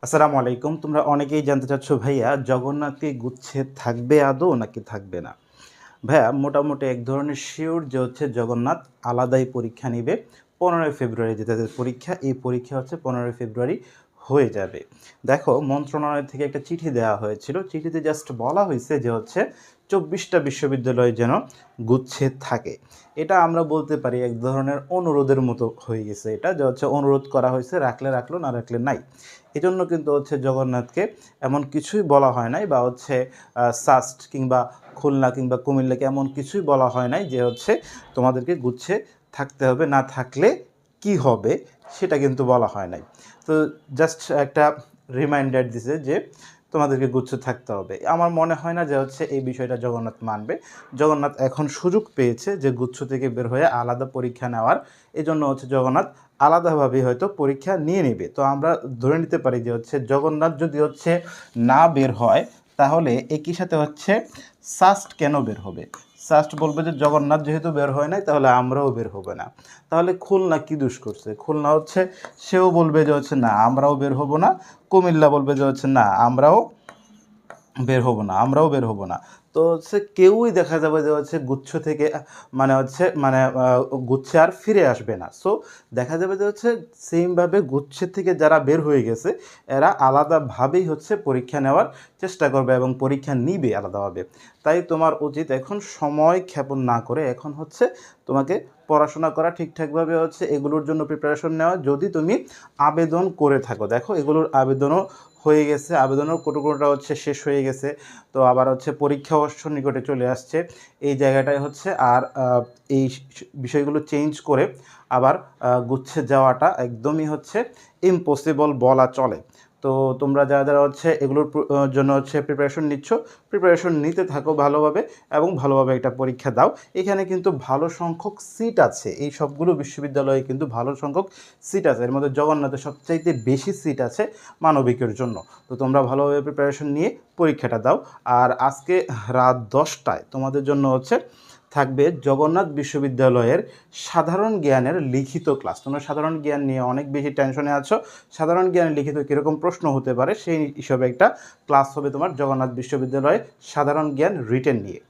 আসসালামু আলাইকুম। তোমরা অনেকেই জানতে চাচ্ছ ভাইয়া জগন্নাথকে গুচ্ছে থাকবে আদৌ নাকি থাকবে না? ভাইয়া মোটামুটি এক ধরনের শিওর যে হচ্ছে জগন্নাথ আলাদাই পরীক্ষা নিবে। ১৫ই ফেব্রুয়ারি যে তাদের পরীক্ষা, এই পরীক্ষা হচ্ছে ১৫ই ফেব্রুয়ারি হয়ে যাবে। দেখো মন্ত্রণালয় থেকে একটা চিঠি দেওয়া হয়েছিল। চিঠিতে জাস্ট বলা হইছে যে হচ্ছে ২৪ টা বিশ্ববিদ্যালয় যেন গুচ্ছে থাকে। এটা আমরা বলতে পারি এক ধরনের অনুরোধের মতো হয়ে গেছে এটা যে হচ্ছে অনুরোধ করা হয়েছে, রাখলে রাখলো, না রাখলে নাই। এজন্য কিন্তু হচ্ছে জগন্নাথকে এমন কিছুই বলা হয় নাই বা হচ্ছে সাস্ট কিংবা খুলনা কিংবা কুমিল্লাকে এমন কিছুই বলা হয় নাই যে হচ্ছে তোমাদেরকে গুচ্ছে থাকতে হবে, না থাকলে কি হবে সেটা কিন্তু বলা হয় নাই। তো জাস্ট একটা রিমাইন্ডার দিছে যে তোমাদেরকে গুচ্ছ থাকতে হবে। আমার মনে হয় না যে হচ্ছে এই বিষয়টা জগন্নাথ মানবে। জগন্নাথ এখন সুযোগ পেয়েছে যে গুচ্ছ থেকে বের হয়ে আলাদা পরীক্ষা নেওয়ার। এজন্য হচ্ছে জগন্নাথ আলাদাভাবেই হয়তো পরীক্ষা নিয়ে নেবে। তো আমরা ধরে নিতে পারি যে হচ্ছে জগন্নাথ যদি হচ্ছে না বের হয় তাহলে একই সাথে হচ্ছে সাস্ট কেন বের হবে? সাস্ট বলবে যে জগন্নাথ যেহেতু বের হয় নাই তাহলে আমরাও বের হবে না। তাহলে খুলনা কি দোষ করছে? খুলনা হচ্ছে সেও বলবে যে হচ্ছে না আমরাও বের হব না। কুমিল্লা বলবে যে হচ্ছে না আমরাও বের হব না। তো হচ্ছে কেউই দেখা যাবে যে হচ্ছে গুচ্ছ থেকে গুচ্ছে আর ফিরে আসবে না। সো দেখা যাবে যে হচ্ছে সেমভাবে গুচ্ছের থেকে যারা বের হয়ে গেছে এরা আলাদাভাবেই হচ্ছে পরীক্ষা নেওয়ার চেষ্টা করবে এবং পরীক্ষা নিবে আলাদাভাবে। তাই তোমার উচিত এখন সময় ক্ষেপণ না করে এখন হচ্ছে তোমাকে পড়াশোনা করা, ঠিকঠাকভাবে হচ্ছে এগুলোর জন্য প্রিপারেশন নেওয়া। যদি তুমি আবেদন করে থাকো, দেখো এগুলোর আবেদনও হয়ে গেছে, আবেদনের কোনোটা হচ্ছে শেষ হয়ে গেছে। তো আবার হচ্ছে পরীক্ষা অবশ্য নিকটে চলে আসছে। এই জায়গাটায় হচ্ছে আর এই বিষয়গুলো চেঞ্জ করে আবার গুচ্ছে যাওয়াটা একদমই হচ্ছে ইম্পসিবল বলা চলে। তো তোমরা যারা হচ্ছে এগুলোর জন্য হচ্ছে প্রিপারেশন নিচ্ছ, প্রিপারেশন নিতে থাকো ভালোভাবে এবং ভালোভাবে একটা পরীক্ষা দাও। এখানে কিন্তু ভালো সংখ্যক সিট আছে, এই সবগুলো বিশ্ববিদ্যালয়ে কিন্তু ভালো সংখ্যক সিট আছে। এর মধ্যে জগন্নাথে সবচাইতে বেশি সিট আছে মানবিকের জন্য। তো তোমরা ভালোভাবে প্রিপারেশন নিয়ে পরীক্ষাটা দাও। আর আজকে রাত 10টায় তোমাদের জন্য হচ্ছে থাকবে জগন্নাথ বিশ্ববিদ্যালয়ের সাধারণ জ্ঞানের লিখিত ক্লাস। তোমরা সাধারণ জ্ঞান নিয়ে অনেক বেশি টেনশনে আছো। সাধারণ জ্ঞানের লিখিত কীরকম প্রশ্ন হতে পারে সেই হিসাবে একটা ক্লাস হবে তোমার জগন্নাথ বিশ্ববিদ্যালয়ে সাধারণ জ্ঞান রিটেন নিয়ে।